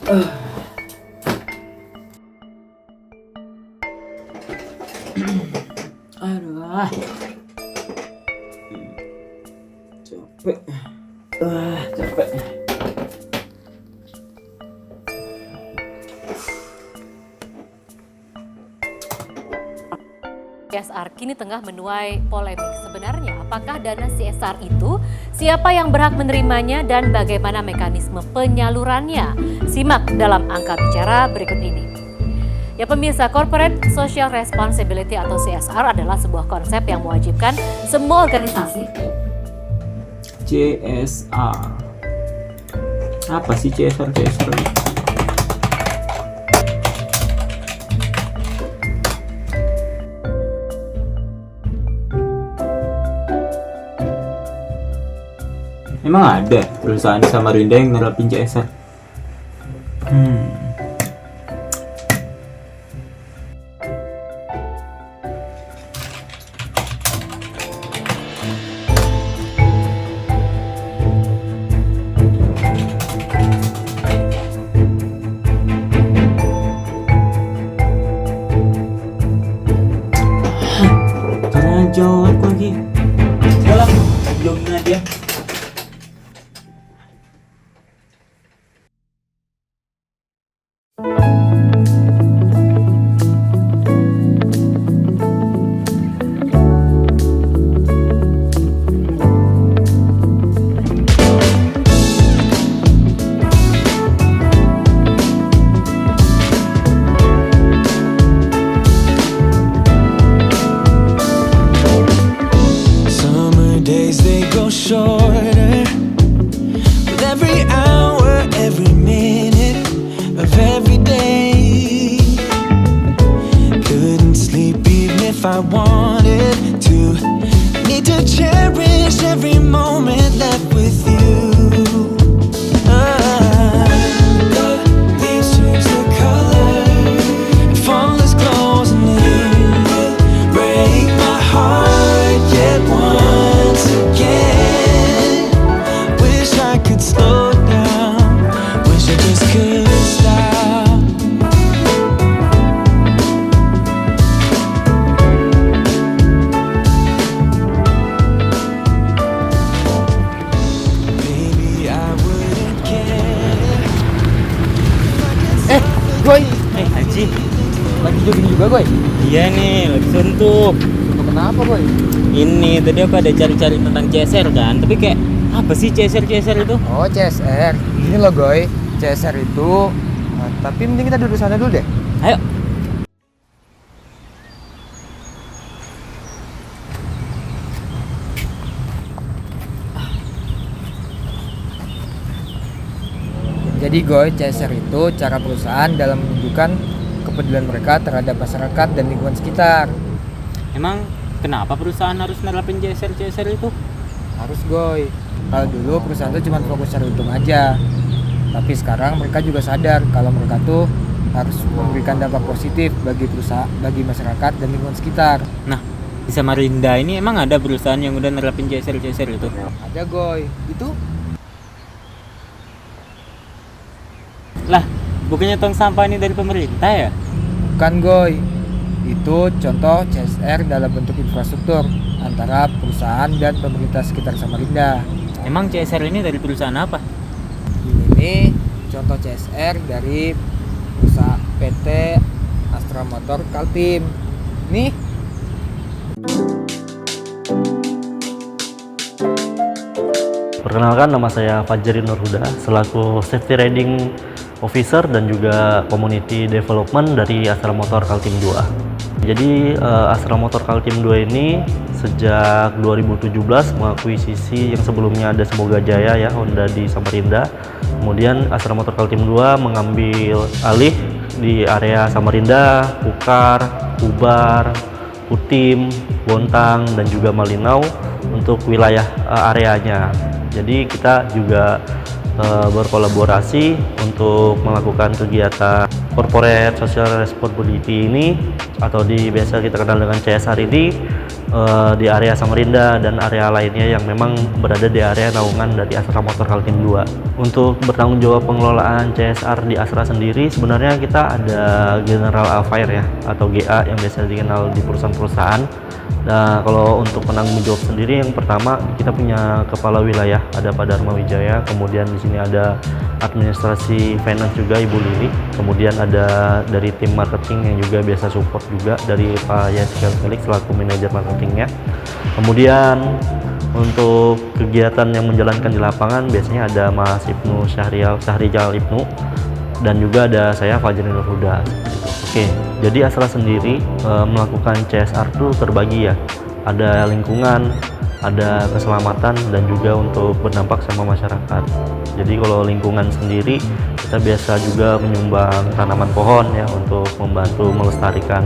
Aduh, capek. Capek. CSR kini tengah menuai polemik. Sebenarnya, apakah dana CSR itu, siapa yang berhak menerimanya, dan bagaimana mekanisme penyalurannya? Simak dalam angka bicara berikut ini. Ya pemirsa, Corporate Social Responsibility atau CSR adalah sebuah konsep yang mewajibkan semua organisasi. CSR. Apa sih CSR? Emang ada perusahaan di Samarinda yang nerapin CSR? Karena jawab lagi. Dalam jawabin aja. Days they go shorter with every hour, every minute of every day. Couldn't sleep even if I wanted to. Need to cherish every moment left with you. The leaves change their color, fall is close, and then you break my heart yet once again. Wish I could slow down, wish I just could stop. Baby, I wouldn't care. Goy, Haji. lagi jogging juga Goy? Iya nih, lagi suntuk. Kenapa Goy? Ini tadi aku ada cari-cari tentang CSR kan, tapi kayak apa sih CSR itu? Oh CSR, gini loh Goy, CSR itu tapi mending kita duduk sana dulu deh. Ayo. Jadi Goy, CSR itu cara perusahaan dalam menunjukkan kepedulian mereka terhadap masyarakat dan lingkungan sekitar. Emang kenapa perusahaan harus nerapin CSR itu? Harus Goy, kalau dulu perusahaan itu cuma fokus cari untung aja, tapi sekarang mereka juga sadar kalau mereka tuh harus memberikan dampak positif bagi perusahaan, bagi masyarakat dan lingkungan sekitar. Nah, di Samarinda ini emang ada perusahaan yang udah nerapin CSR itu? Ada Goy, itu Lah, bukannya tong sampah ini dari pemerintah ya? bukan Goy, itu contoh CSR dalam bentuk infrastruktur antara perusahaan dan pemerintah sekitar Samarinda. Emang CSR ini dari perusahaan apa? Ini contoh CSR dari perusahaan PT Astra Motor Kaltim. Nih, Perkenalkan, nama saya Fajri Nurhuda selaku Safety Riding Officer dan juga Community Development dari Astra Motor Kaltim 2. Jadi Astra Motor Kaltim 2 ini sejak 2017 mengakuisisi yang sebelumnya ada Semoga Jaya ya, Honda di Samarinda. Kemudian Astra Motor Kaltim 2 mengambil alih di area Samarinda, Pukar, Ubar, Kutim, Bontang, dan juga Malinau untuk wilayah areanya. Jadi kita juga berkolaborasi untuk melakukan kegiatan Corporate Social Responsibility ini, atau biasa kita kenal dengan CSR ini, di area Samarinda dan area lainnya yang memang berada di area naungan dari Astra Motor Kaltim 2. Untuk bertanggung jawab pengelolaan CSR di Astra sendiri, sebenarnya kita ada General Affair ya, atau GA yang biasa dikenal di perusahaan-perusahaan. Nah, kalau untuk penanggung jawab sendiri, yang pertama kita punya kepala wilayah, ada Pak Dharma Wijaya, kemudian di sini ada administrasi finance juga Ibu Lili, kemudian ada dari tim marketing yang juga biasa support juga dari Pak Yasikel Felix selaku manajer marketingnya. Kemudian untuk kegiatan yang menjalankan di lapangan biasanya ada Mas Ibnu Syahrijal Ibnu, dan juga ada saya Fajri Nurhuda. Oke, jadi Astra sendiri melakukan CSR itu terbagi ya, ada lingkungan, ada keselamatan, dan juga untuk berdampak sama masyarakat. Jadi kalau lingkungan sendiri, kita biasa juga menyumbang tanaman pohon ya untuk membantu melestarikan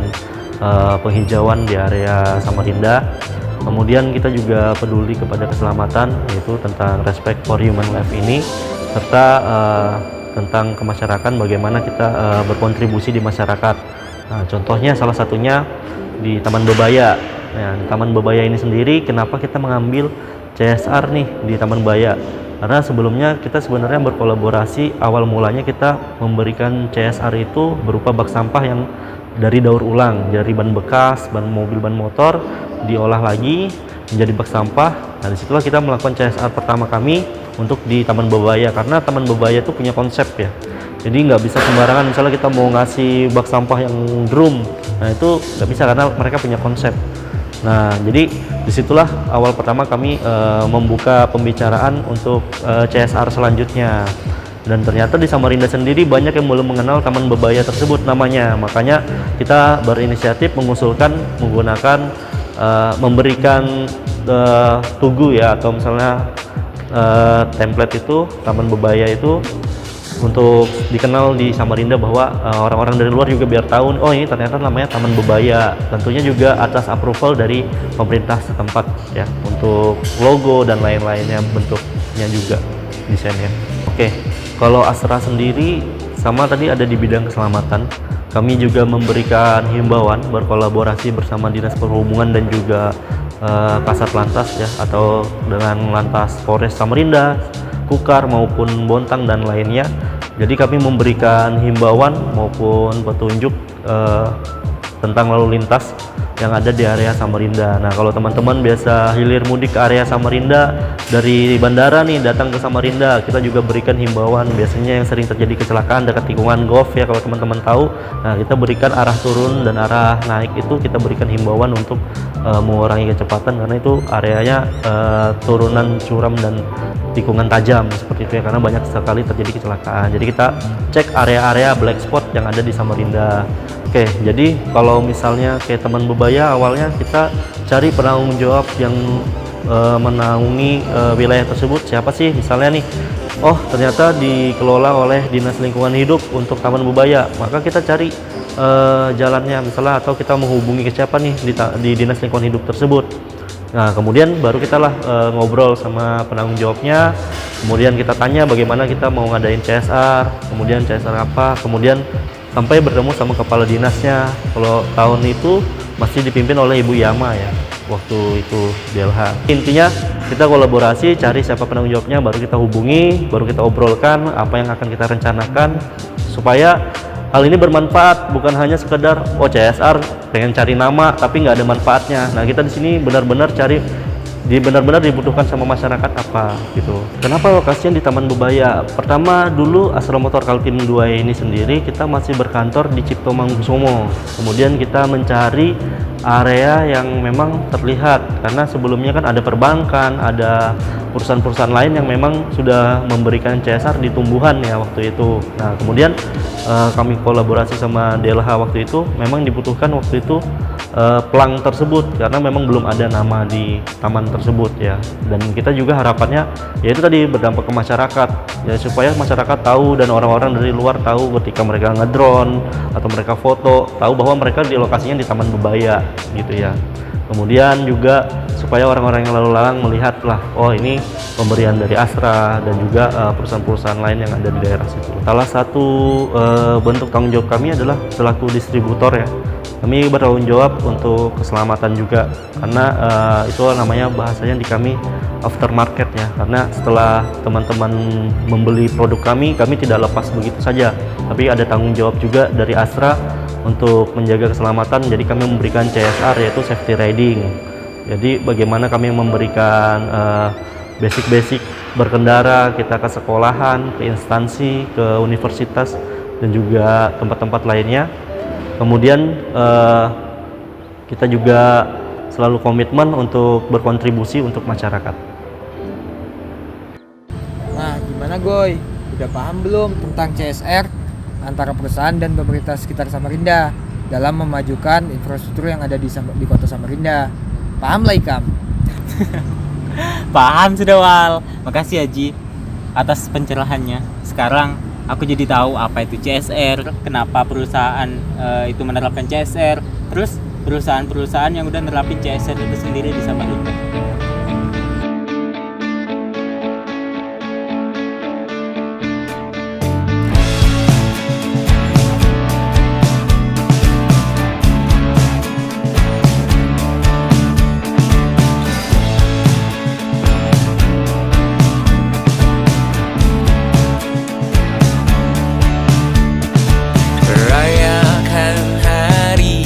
penghijauan di area Samarinda. Kemudian kita juga peduli kepada keselamatan, yaitu tentang respect for human life ini, serta tentang kemasyarakatan, bagaimana kita berkontribusi di masyarakat. Nah, contohnya salah satunya di Taman Bebaya. Nah, di Taman Bebaya ini sendiri, kenapa kita mengambil CSR nih di Taman Bebaya? Karena sebelumnya kita sebenarnya berkolaborasi, awal mulanya kita memberikan CSR itu berupa bak sampah yang dari daur ulang, dari ban bekas, ban mobil, ban motor, diolah lagi menjadi bak sampah. Nah, disitulah kita melakukan CSR pertama kami untuk di Taman Bebaya, karena Taman Bebaya itu punya konsep ya, jadi nggak bisa sembarangan misalnya kita mau ngasih bak sampah yang drum, nah itu nggak bisa karena mereka punya konsep. Nah, jadi disitulah awal pertama kami membuka pembicaraan untuk CSR selanjutnya, dan ternyata di Samarinda sendiri banyak yang belum mengenal Taman Bebaya tersebut namanya, makanya kita berinisiatif mengusulkan menggunakan memberikan tugu ya, atau misalnya template itu Taman Bebaya itu untuk dikenal di Samarinda, bahwa orang-orang dari luar juga biar tahu, oh ini ternyata namanya Taman Bebaya. Tentunya juga atas approval dari pemerintah setempat ya, untuk logo dan lain-lainnya, bentuknya juga desainnya. Oke, kalau Astra sendiri sama tadi ada di bidang keselamatan, kami juga memberikan himbauan berkolaborasi bersama Dinas Perhubungan dan juga Kasat Lantas ya, atau dengan Lantas Polres Samarinda, Kukar maupun Bontang dan lainnya. Jadi kami memberikan himbauan maupun petunjuk tentang lalu lintas yang ada di area Samarinda. Nah, kalau teman-teman biasa hilir mudik ke area Samarinda dari bandara nih datang ke Samarinda, kita juga berikan himbauan. Biasanya yang sering terjadi kecelakaan dekat tikungan golf ya, kalau teman-teman tahu. Nah, kita berikan arah turun dan arah naik itu kita berikan himbauan untuk mengurangi kecepatan, karena itu areanya turunan curam dan tikungan tajam seperti itu ya, karena banyak sekali terjadi kecelakaan. Jadi kita cek area-area black spot yang ada di Samarinda. Oke, jadi kalau misalnya kayak Taman Bebaya, awalnya kita cari penanggung jawab yang menaungi wilayah tersebut. Siapa sih misalnya nih, oh ternyata dikelola oleh Dinas Lingkungan Hidup untuk Taman Bebaya, maka kita cari jalannya misalnya, atau kita menghubungi ke siapa nih di Dinas Lingkungan Hidup tersebut. Nah, kemudian baru kita lah ngobrol sama penanggung jawabnya, kemudian kita tanya bagaimana kita mau ngadain CSR, kemudian CSR apa, kemudian sampai bertemu sama kepala dinasnya. Kalau tahun itu masih dipimpin oleh Ibu Yama ya, waktu itu DLH. Intinya kita kolaborasi, cari siapa penanggung jawabnya, baru kita hubungi, baru kita obrolkan apa yang akan kita rencanakan, supaya hal ini bermanfaat, bukan hanya sekedar oh CSR pengen cari nama tapi nggak ada manfaatnya. Nah, kita di sini benar-benar cari benar-benar dibutuhkan sama masyarakat apa gitu. Kenapa lokasinya di Taman Bebaya? Pertama dulu Astra Motor Kaltim 2 ini sendiri kita masih berkantor di Cipto Mangunkusumo. Kemudian kita mencari area yang memang terlihat, karena sebelumnya kan ada perbankan, ada perusahaan-perusahaan lain yang memang sudah memberikan CSR di tumbuhan ya waktu itu. Nah, kemudian kami kolaborasi sama DLH waktu itu, memang dibutuhkan waktu itu pelang tersebut, karena memang belum ada nama di taman tersebut ya. Dan kita juga harapannya yaitu tadi berdampak ke masyarakat ya, supaya masyarakat tahu dan orang-orang dari luar tahu ketika mereka ngedrone atau mereka foto, tahu bahwa mereka di lokasinya di Taman Bebaya gitu ya. Kemudian juga supaya orang-orang yang lalu lalang melihat lah, oh ini pemberian dari Astra dan juga perusahaan-perusahaan lain yang ada di daerah situ. Salah satu bentuk tanggung jawab kami adalah selaku distributor ya. Kami bertanggung jawab untuk keselamatan juga, karena itu namanya bahasanya di kami aftermarket ya. Karena setelah teman-teman membeli produk kami tidak lepas begitu saja, tapi ada tanggung jawab juga dari Astra untuk menjaga keselamatan. Jadi kami memberikan CSR, yaitu safety riding. Jadi bagaimana kami memberikan basic-basic berkendara kita ke sekolahan, ke instansi, ke universitas, dan juga tempat-tempat lainnya. Kemudian kita juga selalu komitmen untuk berkontribusi untuk masyarakat. Nah, gimana Goy? Udah paham belum tentang CSR antara perusahaan dan pemerintah sekitar Samarinda dalam memajukan infrastruktur yang ada di kota Samarinda? Paham lah Ikam? Paham sudah Wal. Makasih Haji atas pencerahannya. Sekarang aku jadi tahu apa itu CSR, kenapa perusahaan itu menerapkan CSR, terus perusahaan-perusahaan yang udah nerapin CSR itu sendiri di Samarinda.